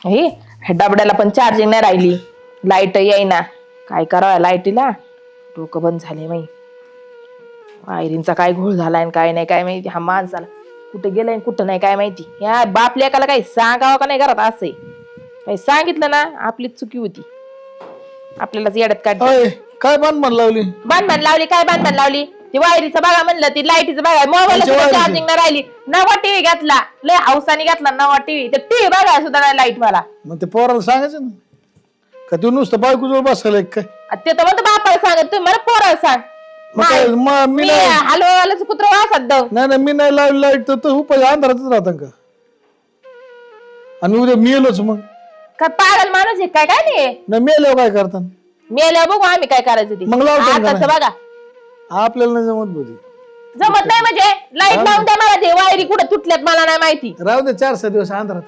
हे डबड्याला पण चार्जिंग नाही राहिली, लाईट येईना. काय करावं लाईटीला, डोकं बंद झाले माई. वायरींचा काय घोळ झालाय काय नाही काय माहिती. हा माणसाला कुठे गेलाय कुठं नाही काय माहिती. या बाप लेकाला काही सांगावं का नाही घरात असंय. काही सांगितलं ना आपलीच चुकी होती, आपल्यालाच येड्यात काढ. काय बांधण लावली? बांधण लावली काय बांधण लावली? ती वायरीचं बघा म्हणलं, ती लाईटीचं बघा, मोबाईल चार्जिंग नाही राहिली. नवा टीव्ही घेतला, लय हौसाने घेतला नवा टीव्ही. ते टीव्ही बघा सुद्धा नाही लाईट मला. मग ते पोराला सांगायचं ना, का तू नुसतं बायको जवळ बसायला काय? ते तर म्हणतो बापाला सांगत, तुम्ही मला पोराला सांग. मी हलवायला कुत्र वासत दव. नाही मी नाही लावली लाईट तर उपाय अंधारातच राहतं का? आणि उद्या मेलोच मग काय पागल माणूस आहे काय? काय नाही मेल्यावर काय करता? मेल्यावर बघू आम्ही काय करायचं ते. मग लावतो का आताच बघा आपल्याला नाही जमत बोधी. जमत नाही म्हणजे लाईट लावून द्या मला. ते वायरी कुठे तुटल्यात मला नाही माहिती. राहू दे 4-6 दिवस अंधारात.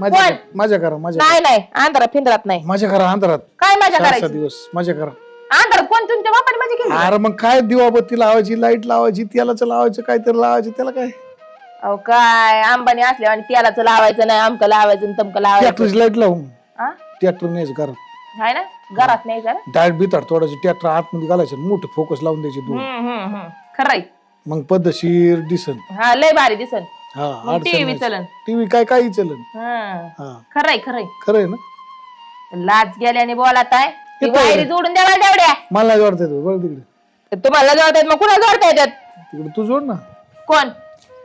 माझ्या करा नाही अंधारात फिंदरात नाही. माझ्या करा अंधारात. काय माझ्या 4-6 करायचं दिवस माझ्या करा अंधारात? कोण तुमच्या बापाने माझी केली? अरे मग काय दिवाबत्ती लावायची, लाईट लावायची, तेलाचं लावायचं, काहीतरी लावायचं, त्याला काय? अहो काय अंबानी असल्या आणि तेलाचं लावायचं नाही, अमकं लावायचं आणि तमकं लावायचं. ट्रॅक्टरची लाईट लावून ट्रॅक्टर न्यायचं घरात. हाय ना घरात नाही जरा. डायरेक्ट बिताड तोडायची, ट्रॅक्टर आतमध्ये घालायचं, मोठे फोकस लावून द्यायचे दोन. खरंय. मग पद्धतशीर दिसन. हा लय भारी दिसन. हा टीव्ही चलन. टीव्ही काय काही चलन. खरंय खरंय खरंय ना. लाच गेल्याने बोलात आहे. ती वायरी जोडून द्या मला तेवढ्या. मला जोडता येतो बरं तिकडे. तुम्हाला जोडता येत, मग कुणाला जोडता येतात? तिकडे तू जोड ना. कोण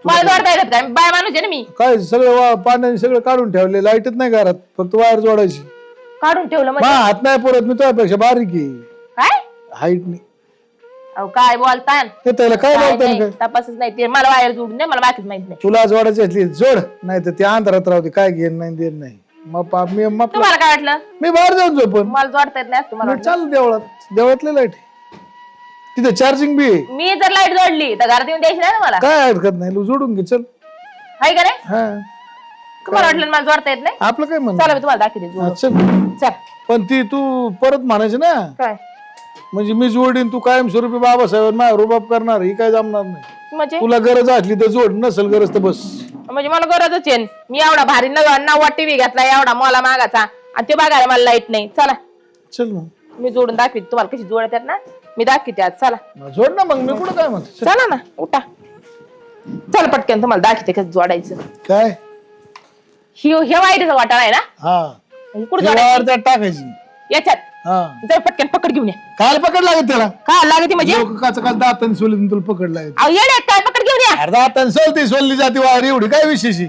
मला जोडता येतात काय? बाय माणूस आहे ना मी. काय सगळं पाण्याने सगळं काढून ठेवले, लाईटच नाही घरात, फक्त वायर जोडायची. काढून ठेवलं म्हणजे? हात नाही पुरत, मी तुझ्यापेक्षा बारीक आहे. काय हाईट नाही. अहो काय बोलता? त्याला काय बोलता काय? तपासच नाही ते. मला वायर जोडून द्या, मला बाकीच माहित नाही. तुला जोडायची असली जोड, नाही तर ते अंधारात राहते, काय घेण नाही देण नाही. तुम्हाला काय वाटलं? मी बाहेर जाऊन झोपन. मला जोडता येत नाही तुम्हाला? चाल देवळातले लाईट तिथे चार्जिंग बी आहे. मी जर लाईट जोडली तर घरात येऊन द्यायची नाही ना मला? काय हरकत नाही, जोडून घे चल. हाय का नाही? हा तुम्हाला वाटलं मला जोडता येत नाही? आपलं काय म्हणणं? चला मी तुम्हाला दाखवते जोडून. चल. चल. पण ती तू परत म्हणायची ना, काय म्हणजे मी जोडीन, तू कायमस्वरूपी बाबासाहेब माझ्या रुबाब करणार, ही काय जमणार नाही. म्हणजे तुला गरज असली तर जोड, नसेल गरज तर बस. म्हणजे मला गरजच आहे. मी एवढा भारी नवा टीव्ही घेतला, एवढा मला मागाचा, आणि ते बघायला मला लाईट नाही. चला चल मग मी जोडून दाखवते तुम्हाला कशी जोडतात ना. मी दाखवते आज. चला जोड ना मग, मी कुठं काय म्हणतो. चला ना उठा. चल पटकन तुम्हाला दाखवते कसं जोडायचं. काय हे वाईटचा वाटाणा आहे ना. हा कुठं जोडायचं? टाकायची याच्यात. हा जर पटकन पकड घेऊन या. काल पकड लागत त्याला. काय लागते म्हणजे? काल दातान सोली तुला पकड लागत. अहो येडे काय पकड घेऊन या. दातान सोलती सोलली जाते वायर, एवढी काय विशेष?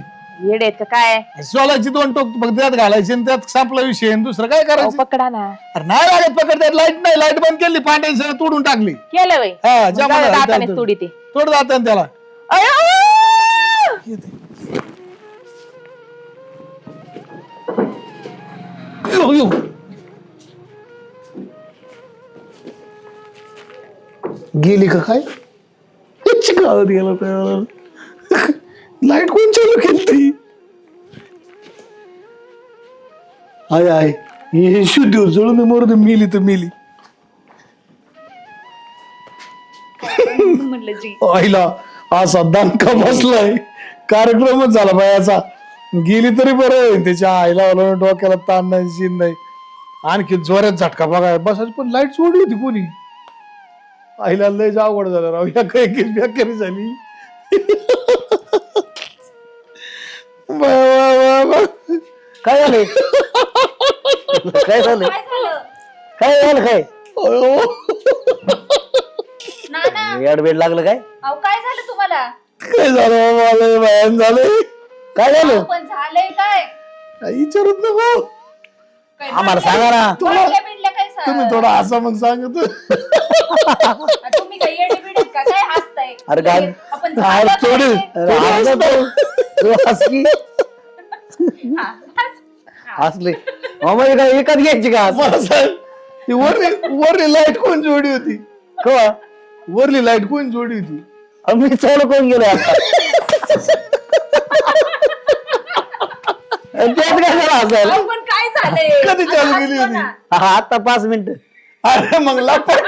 येडे का काय? सोलाची 2 टोक फक्त त्यात घालायची आणि त्यात संपला विषय, दुसरं काय करायचं? पकडा ना. अरे नाही लागत पकड, त्यात लाईट नाही, लाईट बंद केली, पांढरी सगळं तोडून टाकली. केलं वय हा जमा दाताने तोडी ते. तोड दातान त्याला. गेली का काय? गावात गेला त्याला. लाईट कोण चालू केली? आहे आहे हे शुद्ध जळून मरून मेली तर मेली. आईला असा दणका बसलाय, कार्यक्रमच झाला बायाचा. गेली तरी बरं, त्याच्या आईला डोक्याला ताण नाही, जीन नाही. आणखी जोरात झटका बघा बसायची, पण लाईट सोडली होती कोणी. आईला लय अवघड झालं राव, या काही बेकारी झाली. काय झालं? काय झालं? काय झालं? काय बेड लागलं? काय काय झालं तुम्हाला? काय झालं मला भयान झालंय. काय झालं? पण झालंय काय? विचारत नको, आम्हाला सांगा ना. तुम्ही थोडा हसा मग सांगतो. तुम्ही काय येडे बिडे का काय हसताय? अरे काय आपण हसले काय एकच घ्यायची का? मला सांग, ती वरली लाईट कोण जोडी होती? कवा वरली लाईट कोण जोडी होती? मी चालू कोण गेलो आता? त्यात काय झालं हसायला? पण काय झालंय? कधी चालू केली होती? आता 5 मिनिटं. अरे मग लपट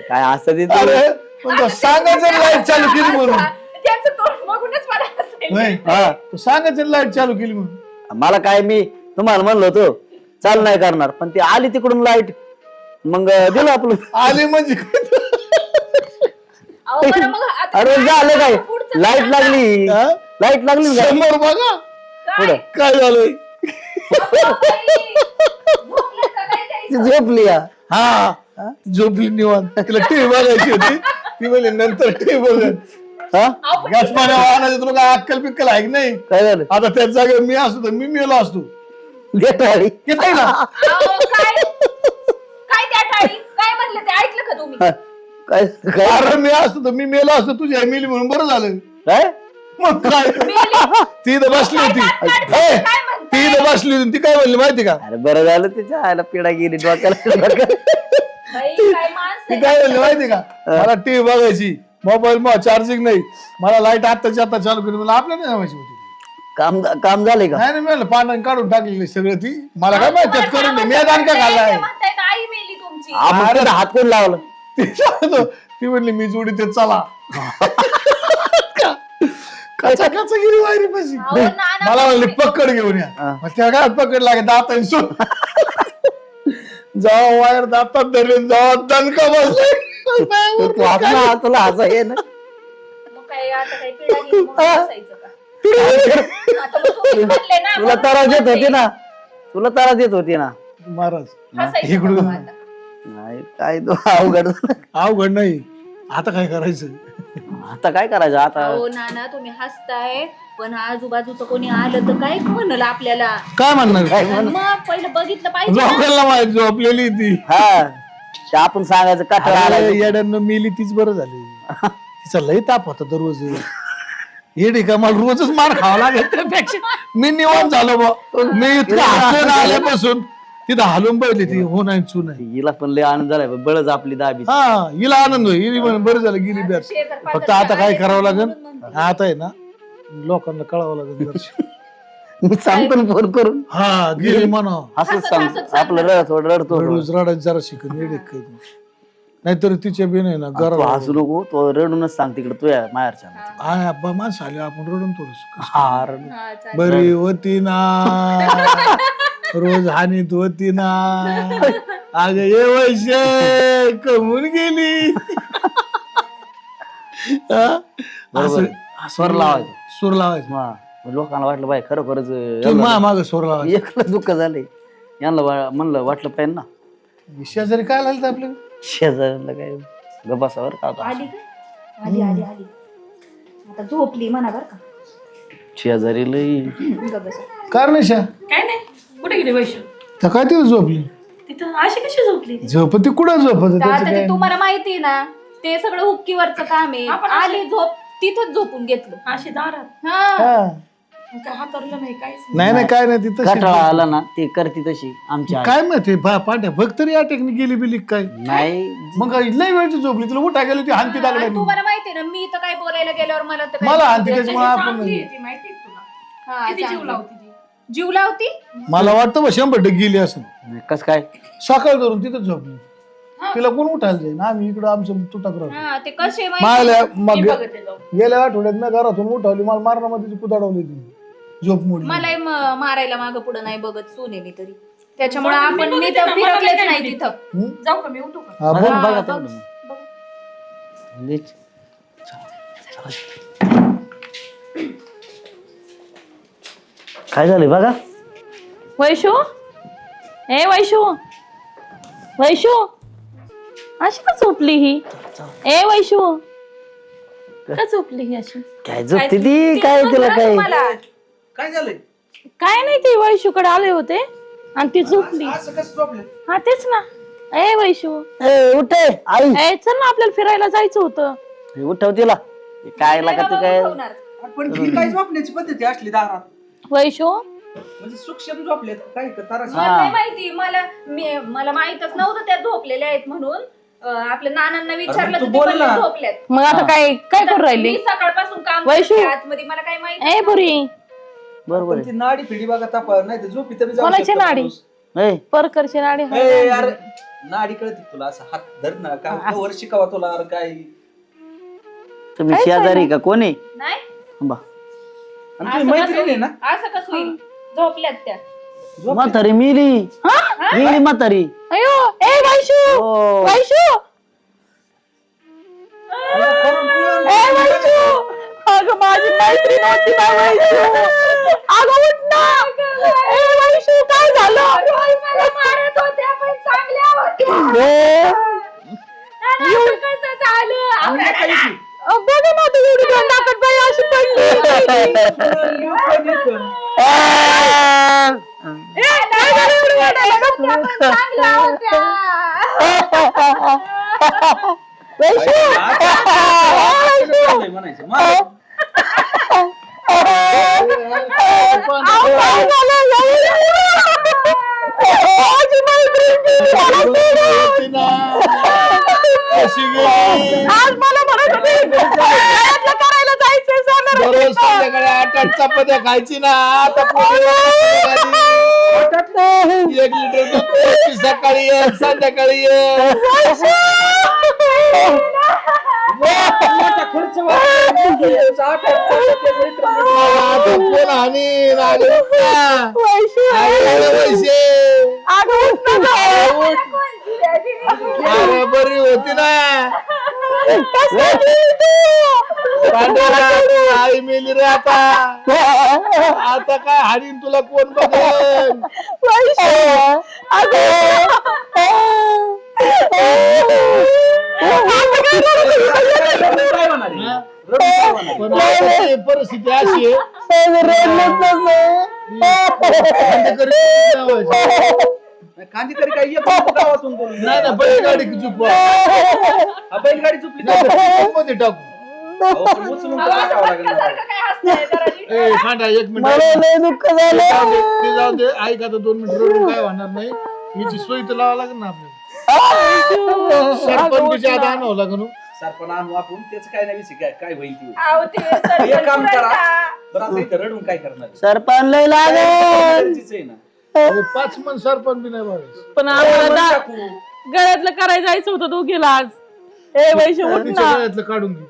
काय असं अरे सांगायचं लाईट चालू केली म्हणून. त्यांचं तोंड बघूनच मला हसायला होय. हा तू सांगायचं लाईट चालू केली म्हणून. मला काय मी तुम्हाला म्हणलो होतो चालू नाही करणार पण ती आली तिकडून लाईट मग दिलं आपलं आली म्हणजे अहो, बरं मग आता अरे झालं काय पुढचं लाईट लागली हा? लाईट लागली ना. समोर बघा पुढं काय झालंय. झोपलं का काय काही? ती झोपली या. हा झोपली निवांत. तिला टीव्ही बघायची होती. ती म्हणली नंतर टीव्ही बघत. हा अहो, पण गॅस पाण्या वाहनाचे तुला काय अक्कल पिक्कल आहे की नाही. काय झालं आता त्याच जागेवर मी असतो तर मी मेलो असतो. देतो आली येते ना. अहो, काय त्या टाळी काय म्हणलं ते ऐकलं का तुम्ही? हा, काय काय अरे मी असतो तर मी मेलो असतो तुझी आई मेली म्हणून बरं झालं. काय मग काय ती इथं बसली होती. ए, ती इथं बसली होती ती काय म्हणली माहिती का. अरे बरं झालं तिच्या आयला पिढा गेली डोक्याला बाई, काय माणसं ती आहे. काय म्हणली माहिती का. मला टीव्ही बघायची मोबाईल मग चार्जिंग नाही. मला लाईट आत्ताची आता चालू केली. मला आपल्या नाही जमायची होती. काम झालंय का नाही नाही म्हणलं पाण्याने काढून टाकलेली सगळं ती. मला काय माहिती त्यात करून मी दान का ते घालाय. म्हणताय का आई मेली तुमची? हा, मग तिथं हात कोण लावलं ती म्हणली मी जोडी ते चला. कचा कचा गेली वायरी पशी. अहो, नाना, मला म्हणले पकड घेऊन या. हा. मग त्या काय पकड लागे दाताने सोड. जाऊ वायर दातात धरले जाऊ दणका बसले. तू हसला तुला हसा ये ना मग काय आता काही पिढा गेली म्हणून हसायचं का? आता मग तुम्ही म्हणले ना, तुला म्हणून त्रास देत म्हणते. होती ना तुला त्रास देत होती ना महाराज हसायचं इकडून. का आता? नाही काय तो अवघड झालं. अवघड नाही. आता काय करायचं. आता काय करायचं आता अहो नाना तुम्ही हसताय पण आजूबाजूचं कोणी आलं तर काय म्हणलं आपल्याला? काय म्हणणार. मग पहिलं बघितलं पाहिजे ना. लोकांना माहिती झोपलेली ती. हा ते आपण सांगायचं कटाळा आला येड्यानं मेली तीच बरं झाली. तिचा लय ताप होता दररोज. येडी का मला रोजच मार खावा लागेल त्यापेक्षा मी निवांत झालो बा. मी इतकं हसून आल्यापासून तिथं हलून बघली ती हो नाही चू नाही. हिला पण लय आनंद झालाय बळच आपली दाबी हा हिला आनंद होईल. हिला म्हणे बरं झालं गेली बॅट. शेजार फक्त पाजार आता काय आले करावं म्हणून लागेल. म्हणते. आता आहे ना लोकांना कळावं लागेल जराशी. मी सांगतो ना फोन करून हा गेली म्हणा. हसत हसत सांग हसत आपलं रडतो रडूच रडायचं जरा शिकून येडे काय. नाहीतर तिच्या बिन आहे ना तू गरा. हसू नको तो रडूनच सांग तिकडे तुया माहेरच्या आय अब्बा माणसं आले आपण रडून थोडस. हा रडून हा, चालेल. बरी होती ना रोज हानीत होती ना अग ये वैशे कमून गेली. हा? बरोबर. स्वर लावायचं. सूर लावायचं. हा. लोकांना वाटलं बाय खरोखरच तू माग सूर लावायचं. एकलं दुःख झालंय यांना म्हणलं वाटलं पाहिजे ना शेजारी काय लागलं आपलं. शेजाऱ्याला काय गबासावर का आता? आली का? आली आली आली आता झोपली म्हणा बर का? शेजारी लई गं बस. कार नाही शा काय नाही कुठे गेली वैश्य तर काय तिथं झोपली. तिथं अशी कशी झोपली ती? झोप ती कुठं झोपत तर त्याचं आता काय. ते तुम्हाला माहिती ना ते सगळं हुक्कीवरचं काम आहे. आपण अशी- आली झोप तिथंच झोपून घेतलं. अशी दारात हा हा. मग काय हातरलं नाही काहीच नाही. नाही नाही काय नाही तिथं कटाळा आला ना ते करते तशी आमच्या आई. काय माहिती पाट्या बघ तरी या टेक्निक गेली बिली काय. नाही मग लय वेळची झोपली तुला उठा गेली ती हानती आणि दागड्याने. तुम्हाला माहिती ना मी तर काय बोलायला गेल्यावर मला तर काय मला हानती बोलायचं त्याच्यामुळे आपण चांगली आहे ती माहिती आहे तुला हा, किती जीव चांगली. लावती ती जीव लावती. मला वाटतं बा 100% गेली असं. कस काय सकाळ धरून तिथंच झोपली. तिला कोण उठायला जाईल आम्ही इकडं आमचं तुटक राहतो. हा ते कसे माहिती मायला मग मी बघते जाऊन गेल्या आठवड्यात ना घरातून उठवली मला मारण्यामध्ये कुदाडवली ती झोप मोडली. मला मारायला मागं पुढं नाही बघत सुने मी तरी त्याच्यामुळे मी आपण मी बघते तर ना, मला फिरकलेच काय नाही माहिती. तिथं. जाऊ का मी उठू का? हा, बघा बोल. बघा हा, तेवढं बघ. मग. नीट. काय झालंय बघा वैशू ए वैशू वैशू अशी का झोपली ही. ए वैशू का झोपली ही अशी. काय झोपते ती काय तिला काय तुम्हाला काय झालंय काय नाही ती वैशूकडे आले होते आणि ती झोपली. असं कसं प्रॉब्लेम. हा तेच ना. ए वैशू ए, उठे आई ए चल ना आपल्याला फिरायला जायचं होतं. हे उठव तिला हे काय लागा ते काय उठवणार. पण ही काय झोपण्याची पद्धती असली दारात वैशू म्हणजे सूक्ष्म झोपलेत काय तारा. मला नाही माहिती मला माहितच नव्हतं त्या झोपलेल्या आहेत म्हणून आपल्या नानांना विचारलं तू तर ते बोल म्हणले ना. झोपल्यात. मग आता काय काय करू मी राहिली सकाळपासून काम वैशू. करते आतमध्ये मला काय माहिती ए बुरी बरोबर पण ती नाडी फिडी बघा तापा नाही तर झोपी तरी जाऊ कोणाची शकतो नाडी? माणूस. आहे ए, परकरची नाडी ए, हाय. अरे नाडी कळते तुला असं हात धर ना का वर शिकावा तुला अरे काय. तुम्ही शेजारी का कोणी नाही बा आणि तुम्ही मैत्रीण आहे ना असं कसं होईल झोपल्यात त्या म्हातारी मिली गेली म्हातारी अयो ए वैशू हो. वैशू ए वैशू अगं माझी मैत्रीण होती ना वैशू अगं उठ ना ए वैशू काय झालं मला मारत होत्या पण चांगल्या होत्या असं कसं झालं बघा ना तू एवढी गंडाकट बाई अशी पडली चांगल्या होत्या म्हणायचं मला आज मला म्हणत होती गळ्यातलं करायला जायचंय सोनं दररोज संध्याकाळी 8 चपात्या खायची ना आता एक लिटर दूध प्यायची, सकाळी एक संध्याकाळी एक. मोठा खर्च आता कोण हानी लागलं का? आईला पैसे अरे बरी होती ना पांडुरंग, आई मेली रे आता काय हाडीन तुला कोण बघेल काय होणार आहे? रडून काय होणार आहे? पण आता ती परिस्थिती अशी आहे कांदीकरी काय येत नव्हतं गावातून बोलून. नाही ना बैलगाडी चुकवा हा, बैलगाडी चुकली मध्ये टाकू अहो, पण उचलून तर टाकावं लागेल ना. काय हसताय जरा नीट ए खांडा एक मिनिट दुःख झालं ते जाऊ दे ऐक आता 2 मिनिट रडून काय होणार नाही हिची सोय तर लावा लागेल ना आपल्याला सरपंचच्या आत आणावं लागेल हो. सरपण आणू आपण त्याचं काय नाही विषय काय होईल ती होईल. आहो ते सरपंच एक काम करा पुरवठा. बरं आता इथं रडून काय करणार सरपण लय लागल गरजेचं आहे ना अहो, 5 मन सरपंच बी नाही बघायचं पण आपण आम्हाला टाकू. गळ्यातलं करायला जायचं होतं दोघीला आज ए वैशू उठ तिच्या ना गळ्यातलं काढून घे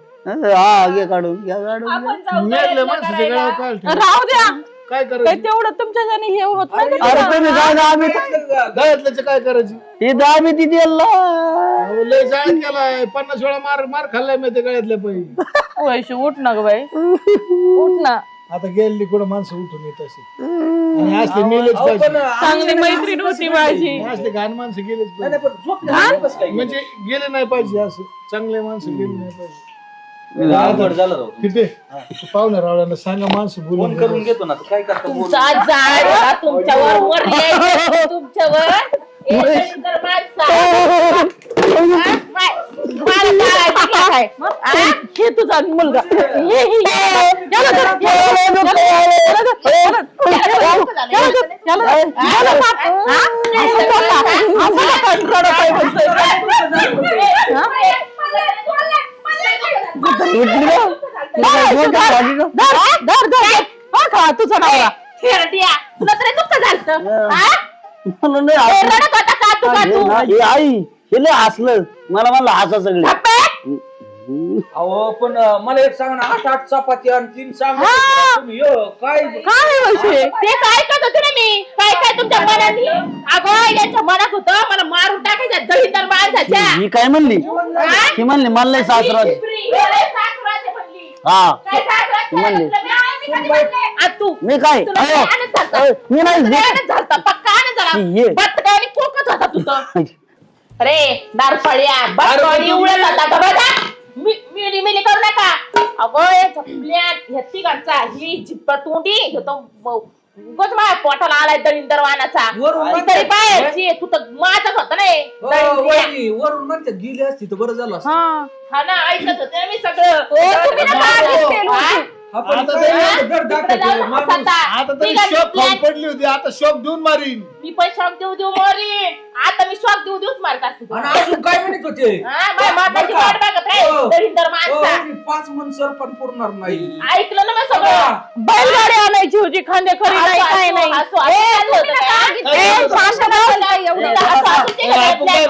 हा घे काढून घ्या काढून आपण जाऊ मेल्या गळ्यातलं माणसाच्या करायला. गळ्यावर काय ठेव? राहू द्या काय काय करायचं तेवढं तुमच्या ज्याने हे होत नाही का? अरे तुम्ही काय ना आम्ही गळ्यातल्याचं काय करायची ही दाबी तिथे अहो, लय जाळ केलाय 50 वेळा मार खाल्लाय मी त्या गळ्यातल्या पायी वैशू उठ ना ग बाई उठ ना आता गेली कुठं माणसं उठून येत असे आणि असले मेलेच अहो, पण पाहिजे चांगली मैत्रीण होती माझी असले घाण माणसं गेलेच नाही, पाहिजे नाही, पण झोपलं कसं काय? म्हणजे गेले नाही पाहिजे असं चांगले माणसं गेले नाही पाहिजे अवघड झालं राव. तिथे पाहुण्या रावळ्यांना सांगा माणसं फोन बोलून करून घेतो ना काय करतो बोलू. तुमचा जाळ होता तुमच्यावर वर यायचं तुमच्यावर ए, तर माणसं. हा? मला जाळायचं का काय? हा? हे तुझा मुलगा याला धर, याला धर, याला मार. हा? असं नका रडत आहे म्हणतोय. हा? तुझा नवरा तुला तरी दुःख झालं रडत होता का तू का तू आई हे लय हसलं मला म्हणलं हसा सगळे अहो पण मला एक सांग ना 8 चपाती आणि 3 सांग हा. तुम्ही काय काय वैशे ते काय ऐकत होते ना मी काय काय तुमच्या मनात अगं यांच्या मनात होतं मला मारून टाकायचं दळीदार माणसाच्या ही काय म्हणली ही म्हणली मला लय सासराचे हा ती म्हणली तू मी काय तुला अयो, आनंद झालता. अयो, मी नाही तुला आनंद झालता, पक्का आनंद झाला. ये. बटकावणी कोकत होता तू तर. अरे दारफळ्या बटकावणी उडत होता का बघा मिली मिली करू नका अगं याचा प्लॅन ह्या तिघांचा ही जिप्पा तोंडी ह्यो तो उगाच माझ्या पोटाला आलाय दळींदर वाहनाचा वरून ती तरी पाहायची तू तर माझाच होता ना हे दळींद्रिया. वरून म्हणते गेली असती तर बरं झालं असतं. हा ना ऐकत होते ना मी सगळं तुम्ही नका हा? आधीच केलं होतं. हा, पण आता काय ते- धड तिकडे दाखवतोय, जाऊन माणूस. हसता. आता तरी तिघांनी शॉक खाऊन plan- पडली होती आता शॉक देऊन मारीन मी पण शॉक देऊ मारीन आता मी शॉक देऊच मारत असते आणि अजून काय म्हणत होते हा, माझ्या माताची बरं का? वाट बघत आहे हो. दळींदर माणसा मी 5 मन सरपण पुरणार नाही ऐकलं ना मग सगळं बैलगाडी आणायची होती खांदेकरी नाही काय नाही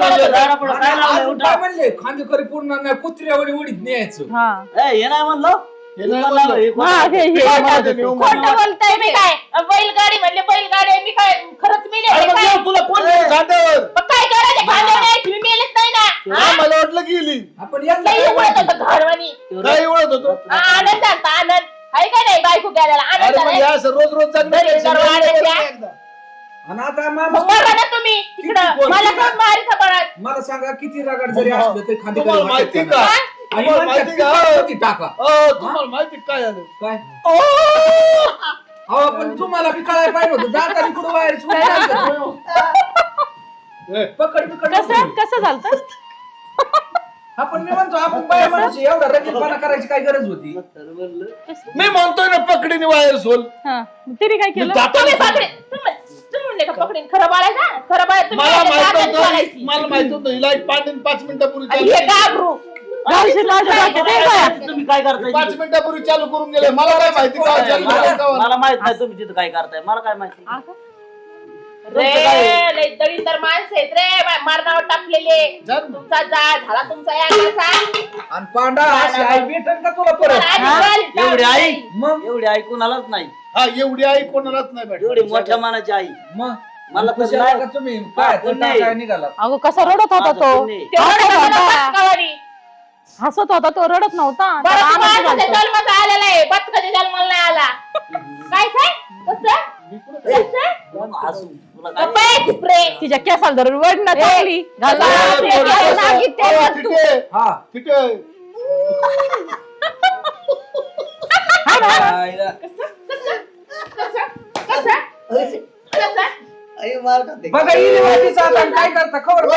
अजून काय म्हणले खांदेकरी पुरणार नाही कुत्र्यावर उडीत न्यायचं हे नाही म्हणलं हे नाही म्हणलं. खोटं बोलताय मी काय बैलगाडी म्हणले बैलगाडी आहे, मी काय खरंच मी अरे मग येऊ तुला कोण नेलं खांद्यावर? काय करायचं खांद्यावर तुम्ही मेलेच नाही ना हा, मला वाटलं गेली. आपण यांना लई काय उडत माहिती? होतं घरवाणी काय एवढत होतो? आनंद झालता आनंद आहे का नाही बायको गेल्याला आनंद अरे मग झालाय? हे असं रोज रोज जगणं घरी पेक्षा सर्व नाही आनंद परवडत आहे. एकदा. आणि आता मग माणूस बघा ना तुम्ही तिकडं बोल, मला किती कोण मारित पडत मला सांगा किती रगड जरी असलं तरी खांदी तुम्हाला माहिती का? आणि तुम्हाला म्हणतात माहिती का? किती होती टाका तुम्हाला माहिती काय झालं? काय अहो पण तुम्हाला बी कळायला पाहिजे होतं दाताने कुठं बाहेर पकड बिकड कसं झालं आपण मी म्हणतो आपण बाया माणूस एवढा रगीलपणा करायची काय गरज होती मी म्हणतोय ना पकडीने वायर सोल. तिने काय मी केलं तुम्ही जाताना पकडे तुम्ही म्हणले का पकडीन खरं बोलायचं खरं बोलायचं तुम्ही मला म्हणले माहित का होतं बोलायची? मला माहित होतं ही लाईट 5 मिनिटापूर्वी आणि हे घाबरू गावशील माझ्या डोक्यात आहे का? तुम्ही काय करताय 5 मिनिटापूर्वी चालू करून गेले. मला काय माहिती का चालू झालं का? मला माहित नाही तुम्ही तिथं काय करताय मला काय माहिती रे लय दळींदर माणसं आहेत रे मारणावर टाकलेले जा ना. तुमचा जा झाला तुमचा याचा आणि पांडा अशी आई भेटन का तुला परत एवढी आई मग एवढी आई कोणालाच नाही हा एवढी आई कोणालाच नाही एवढी भेटत. मोठ्या मानाची आई मग मला तर कशाला नाही. का तुम्ही काय आपण नाही. काय निघाला अगं कसा रडत होता माझं तो पुण्य. हसत होता तो रडत नव्हता त्याला आनंद झालता. जन्मात आलेला आहे बतकाच्या जन्माला नाही आला काय काय कसं कोण हसू तुला काय गप्पा चिपरे तिच्या केसाला धरून वडणं चांगली घाला. बापरे, केस केस नागित अहो, तेव्हा तू. तिथे हा तिथे आईला. बघा इली माहितीच आता आणि काय करता खबर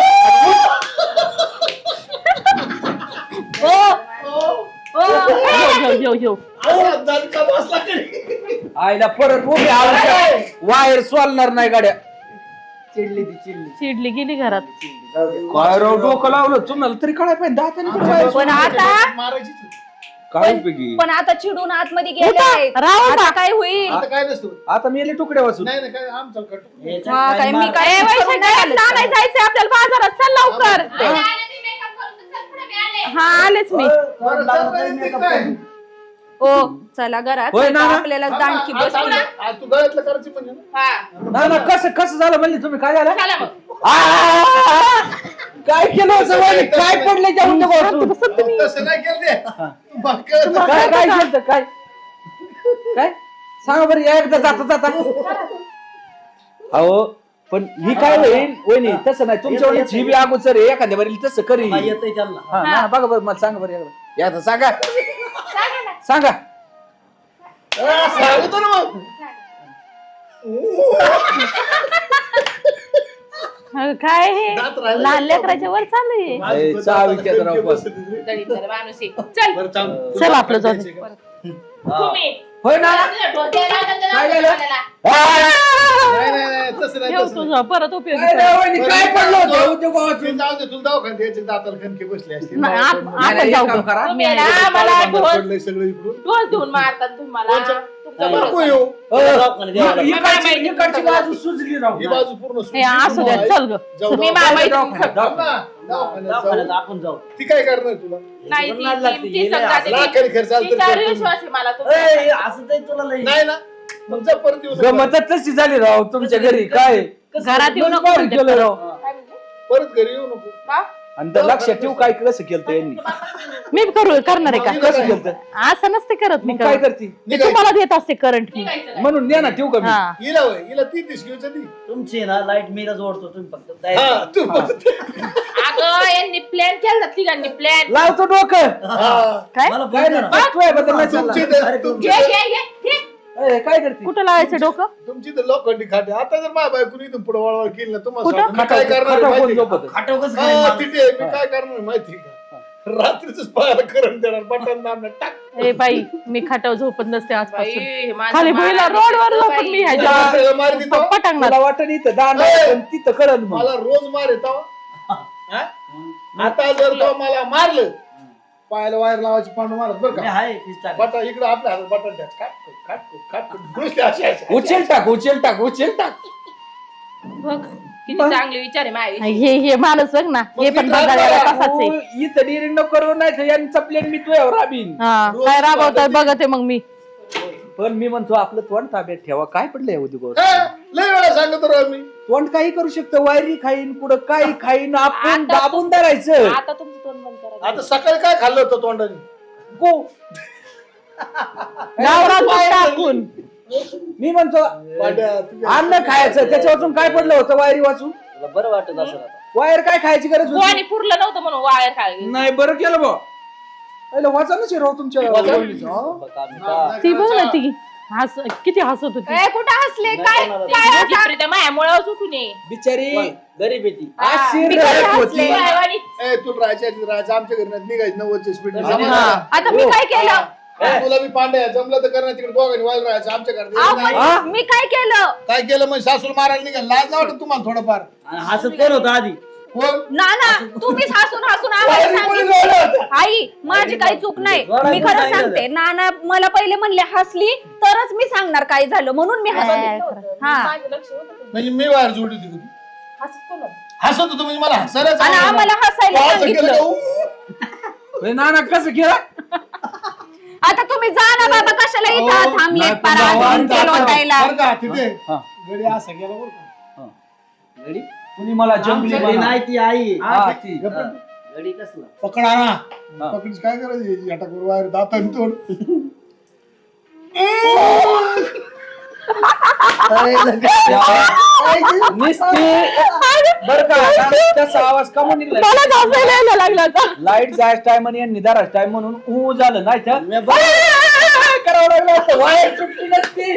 घेऊ घेऊ असा दणका बसला की. आईला परत उभी आयुष्यात वायर सोलणार नाही गाड्या चिडली ती चिडली चिडली गेली घरात काय राव डोकं लावलं तुम्हाला तरी कळाय पाहिजे दाताने कुठं वायर पण आता मारायचीच आहे. काय उपयोगी पण आता चिडून आतमध्ये गेले राहू आता का? काय होईल आता काय नसतो. आता मेले तुकडे वाचून नाही नाही काय आमचं कट. याच्यात हा, काय मी मार- काय ए, वैशाली, करून नाही आलं. नाही जायचंय आपल्याला बाजारात चल लवकर हा आलेच मी बरं, चालतंय ते काय? ओ चला घरात होय ना? आपल्याला दांडकी आता- बस आता- आता तू गळ्यातलं करायची म्हणजे ना? ना ना कसं झालं म्हणले तुम्ही काय झालं चला मग काय केलं होतं वहिनी? काय पडले जाऊन तसं नाही केलं ते. मग कळतं. काय काय केलं काय काय सांगा बरं या एकदा जाता जाता अहो पण ही काय होईल वहिनी तसं नाही तुमच्या वहिनी ही बी अगोदर आहे, एखाद्या बरी तसं करी हा, येतंय त्यांना हा ना, बघा बरं मला सांगा बरं एकदा एकदा सांगा सांगा सांगतो ना मग. काय हे दात राहिला. लहान लेकराच्या वर चालू आहे ए, चावी केलं राव पण. दळींदर माणूस आहे. चल बरं, चाल. चल आपलं जाऊ दे. तुम्ही होय ना काय नाही, नाही, नाही, तसं नाही, ठेव तसं नाही. तुझं परत उपयोग काय रे वहिनी, काय पडलं होतं उद्योगावातून? तू जाऊ दे, तुला दवाखान्यात द्यायचे, दाताला खणके बसले असते. नाही, नाही, आपण नाही, जाऊ एक काम गं. करा तुम्ही ना मला पडलंय सगळं इकडून. डोस देऊन मारतात तुम्हाला कोणचं? तुमचा नको भरोसा. येऊ. दवाखान्यात द्यावं लागेल. इकडची बाजू सुजली राव ही बाजू पूर्ण हे असू द्या चल ग जाऊ, तुम्ही जाऊ. मामा इथून दवाखान्यात, खा. थांब ना, दवाखान्यात जाऊ. दवाखान्यात आपण जाऊ ती काय करणार तुला? नाही पण नाद लागते, ती गेले समजा असं. लाखाने खर्च आला तर तिच्यावर करतो. विश्वास आहे मला ए, तुमचा. असं तर तुला लई नाही ना मग जा परत येऊ नको. गमतच तशी झाली राव तुमच्या घरी काय घरात येऊ नको बरं म्हणते केलं राव काय म्हणते? परत घरी येऊ नको. का? आणि त्या लक्षात ठेवू काय कसं केलं यांनी मी करणार आहे का कसं केलं असं नसते करत मी मग काय करत. करते मी तुम्हाला देत असते करंट मी निघायचं काय? म्हणून दे ना ठेवू का मी हा हिला वय हिला 30 घेऊन ती. तुमची ना लाईट मीला जोडतो तुम्ही फक्त हा, तयार तू फक्त- अगं यांनी प्लॅन केला तिघांनी प्लॅन लावतो डोकं हा. काय मला काय फोन नाही करा. तुझ्या बद्दल नाही तुमची चालला. तर- तुमची घे तर- घे घे घे. ए, काय करते कुठं लावायचं डोकं तुमची तर लोखंडी खाटे आता जर माझ्या बायकोनी इथून पुढे वळवळ केली ना तुम्हाला कुठं? सांगतो, मी काय करणार आहे खटाव कोण माहिती का? झोपत खाटव कसं हा, काय माणूस? तिथे आहे. मी काय करणार आहे माहिती का रात्रीच पायाला करंट देणार बटन दाबणार टाक ए बाई मी खाटाव झोपत नसते आजपासून बाई, हे माणसं खाली भुईला मारायला रोडवर येतात झोपत बाई. मी ह्याच्या त्याला मार देतो पटांगणार मला वाटत इथं दांड ए! पण तिथं कळन मग मला रोज मार येतो आता जर तो मला मारलं पायाला वायर लावायची पांडू मारत बरं मी का आहे तीच टाक. बटा इकडे आपल्या हातात बटन टाक काट घुसले असे उचल टाक उचल टाक उचल टाक बघ किती चांगले विचार आहे माझ्या हे माणूस बघ ना हे पण बघायला तसाच आहे. इथं डिरिंग न करू नाही तर यांचा प्लेन मी तुझ्यावर राबीन. हा काय राबवतात बघते मग मी. पण मी म्हणतो आपलं तोंड ताब्यात ठेवा. काय पडलंय उद्योग लय वेळा सांगतो राव मी. तोंड काही करू शकतं. वायरी खाईन पुढं काही खाईन आपण दाबून धरायचं. आता तुमचं तोंड बंद करा. आता सकाळी काय खाल्लं होतं तोंडाने? गो. गावरान टाकून मी म्हणतो अन्न खायचं त्याच्यावरून काय पडलं होतं वायरी वाचून. तुला बरं वाटत असं आता. वायर काय खायची गरज होती? गोवानी पुरलं नव्हतं म्हणून वायर खायला. नाही बरं केलं बा. वाचानच राव तुमच्या ती बघ ना ती किती हसत होती. कुठं हसले काय मायामुळे सुटून ये बिचारी गरीब आहे ती. होती. तू राहायचं आमच्या घरी निघायचं 90च्या स्पीड. आता मी काय केलं तुला मी पांड्या जमलं तर करणार तिकडे दोघांनी वाईल राहायचं आमच्या घरात. मी काय केलं काय केलं मग सासूला मारायला निघाल लाज नाही वाटत तुम्हाला थोडंफार? आणि हसत कोण होतं आधी? कोण? ना तुम्हीच हसून हसून आम्हाला सांगितलं. आई माझी काही चूक नाही. मी खरं सांगते नाना मला पहिले म्हणले हसली तरच मी सांगणार काय झालं म्हणून मी हसले. हा माझं लक्ष होतं म्हणजे मी वायर जोडली होती कधी? हसत होतो म्हणजे मला हसायला आणि आम्हाला हसायला सांगितलं. नाना कसं केलं? आता तुम्ही जा ना बाबा कशाला इथं थांबले तिथे गडी असा गेला बरं का. गडी कुणी मला जंगली गडी नाही ती आई. हा, ती. गडी कसला? पकडा ना पकडीच काय करायची हटाकर वायर दातान तोड. बर का त्याचा आवाज कमून निघला. मलाच हसायला यायला लागला आता. लाईट जायच टाइम आणि निदाराच टाइम म्हणून झालं नाही तर करावं लागलं असतं. वायर सुटली नसती.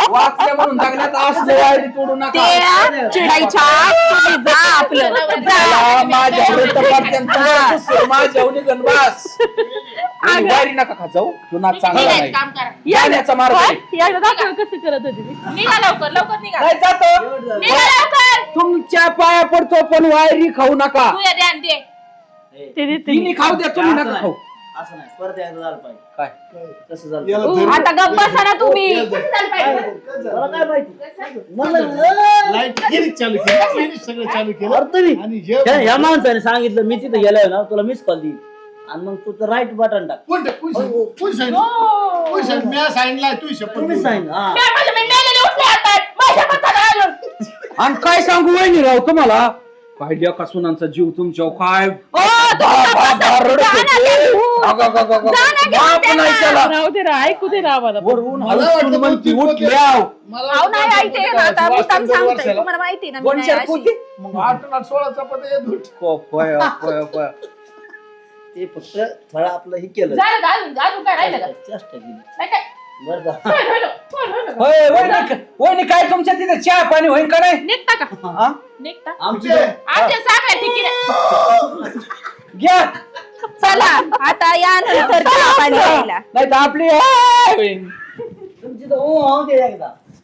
वाचल्या म्हणून जगण्यात असले वायरी तोडू नका. चिडायच्या तुम्ही जा आपलं माझ्या गणवास वायरी नका खा जाऊ. पुन्हा चांगला नाही. काम करा. जाण्याचा मार्ग आहे. एकदा दाखव कसं करत होती ती. निघा लवकर लवकर निघा. नाही जातो. निघा लवकर. तुमच्या पाया पडतो पण वायरी खाऊ नका. तू या ध्यान दे. तिने खाऊ द्या तुम्ही नका खाऊ. असं नाही परत एकदा झालं पाहिजे. काय कसं झालं? याला धरून- आता गप्प बसा ना तुम्ही. मला काय माहिती? लाईट गेली चालू केली सगळं चालू केलं अरे तरी आणि हे ह्या माणसाने सांगितलं मी तिथे गेलोय ना तुला मिस कॉल देईन आणि मग तू तर राईट बटन टाक. कोणते पुढे मी सांगितलं तू शपथ तुम्ही सांग. हा माझ्या मेंढ्याला उठले आता. माझ्या पत्ताला आलं. आणि काय सांगू वहिनी राव तुम्हाला. काय लेका सुनांचा जीव तुमच्या काय राहू दे रा ऐकू दे रा मला. वरून मला वाटलं हसून म्हणती तू उठल्या. अहो नाही ऐकते ना आता मुद्दाम सांगते तुम्हाला माहिती ना मी दोन नाही चार अशी. पोती. मग 8 16 चपात्या येत होत्या. ते फक्त थोडं आपलं हे केलं. झालं का अजून अजून काय राहिलं का? चेष्टा केली. नाही काय? बरं का? होय, वहिनी काय तुमच्या तिथे चहा पाणी होईल का नाही? निघता का? हा? निघता? आमची आमच्या साखळ्या ठिकी घ्या. चला आता या नंतर चहा पाणी प्यायला. नाही तर आपली आहे. तुमची तर हो दे एकदा.